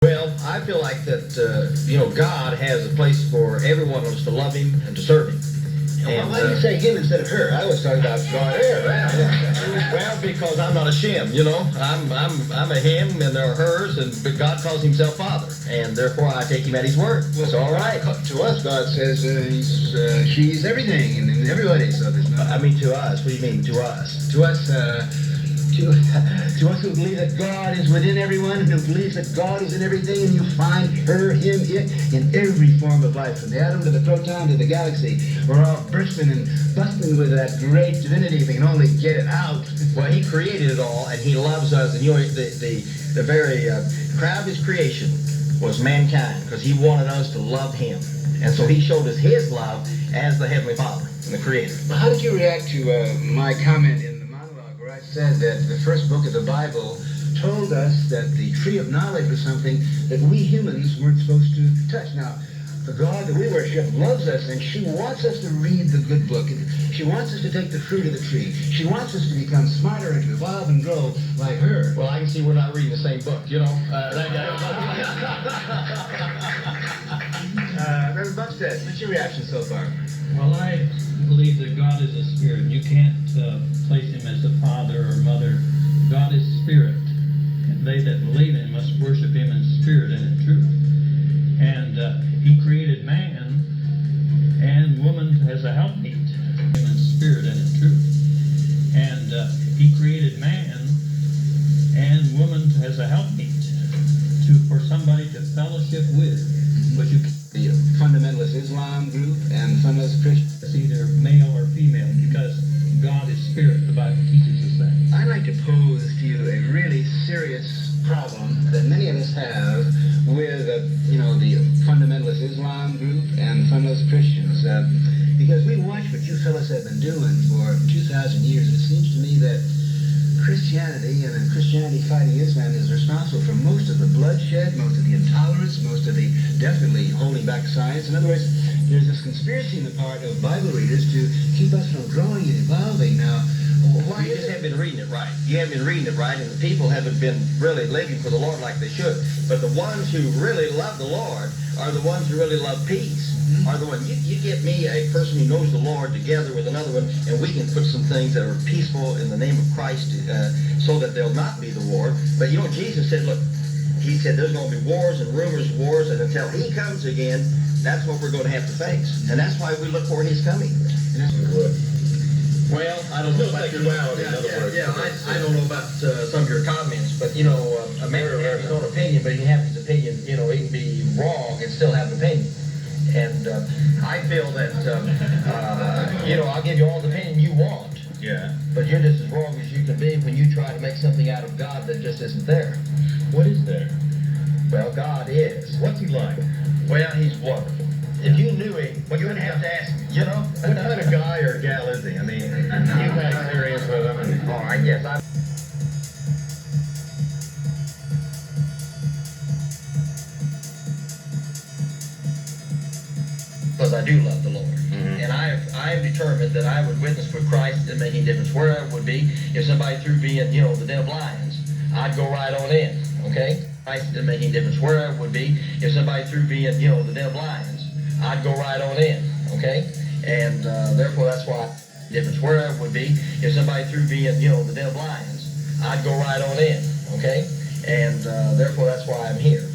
Well, I feel like that, God has a place for every one of us to love Him and to serve Him. And why do you say him instead of her? I was talking about God. Well, because I'm not a shim, I'm a him and they're hers, but God calls Himself Father, and therefore I take Him at His word. Well, all right. To us, God says she's everything and everybody. So there's no. I mean, to us. What do you mean, to us? To us, to us who believe that God is within everyone, who believes that God is in everything, and you find her, him, it in every form of life, from the atom to the proton to the galaxy. We're all bursting and busting with that great divinity if we can only get it out. Well, He created it all, and He loves us. And the very crown of His creation was mankind, because He wanted us to love Him. And so He showed us His love as the Heavenly Father and the Creator. Well, how did you react to my comment in the monologue where I said that the first book of the Bible told us that the tree of knowledge was something that we humans weren't supposed to touch? Now, the God that we worship loves us, and she wants us to read the good book. She wants us to take the fruit of the tree. She wants us to become smarter and to evolve and grow like her. Well, I can see we're not reading the same book, Reverend Bumstead, what's your reaction so far? Well, I believe that God is a spirit. You can't place Him as a father or mother. God is spirit. And they that believe in Him must worship Him in spirit and in truth. And He created man and woman as a helpmeet, Him in spirit and in truth. And He created man and woman as a helpmeet for somebody to fellowship with. But you can't. The fundamentalist Islam group and fundamentalist Christian. It's either male or female, because God is spirit. The Bible teaches us that. I'd like to pose to you a really serious problem that many of us have with, the fundamentalist Islam group and fundamentalist Christians. Because we watch what you fellas have been doing for 2,000 years, and it seems to me that Christianity and Christianity fighting Islam is responsible for most of the bloodshed, most of the intolerance, most of the definitely holding back science. In other words, there's this conspiracy on the part of Bible readers to keep us from growing and evolving. Now, why You just haven't been reading it right. You haven't been reading it right, and the people haven't been really living for the Lord like they should. But the ones who really love the Lord are the ones who really love peace. Are the ones. You get me a person who knows the Lord together with another one, and we can put some things that are peaceful in the name of Christ, so that there'll not be the war. But Jesus said, look, He said there's going to be wars and rumors of wars, and until He comes again, that's what we're going to have to face. And that's why we look for His coming. Well, I don't know about your I don't know about some of your comments, but a man can have his own opinion, but he can have his opinion. He can be wrong and still have an opinion. And I feel that I'll give you all the opinion you want. Yeah. But you're just as wrong as you can be when you try to make something out of God that just isn't there. What is there? Well, God is. What's He like? Well, He's wonderful. If you knew Him, you wouldn't have to ask me. What kind of guy or gal is He? I mean, you've had experience with Him. And, all right, yes, I. Because I do love the Lord. Mm-hmm. And I am determined that I would witness for Christ and make a difference where I would be. If somebody threw me in, the den of lions, I'd go right on in, okay? Christ and making a difference where I would be. If somebody threw me in, the den of lions, I'd go right on in, okay? And therefore that's why difference where I would be. If somebody threw me in, the den of lions, I'd go right on in, okay? And therefore that's why I'm here.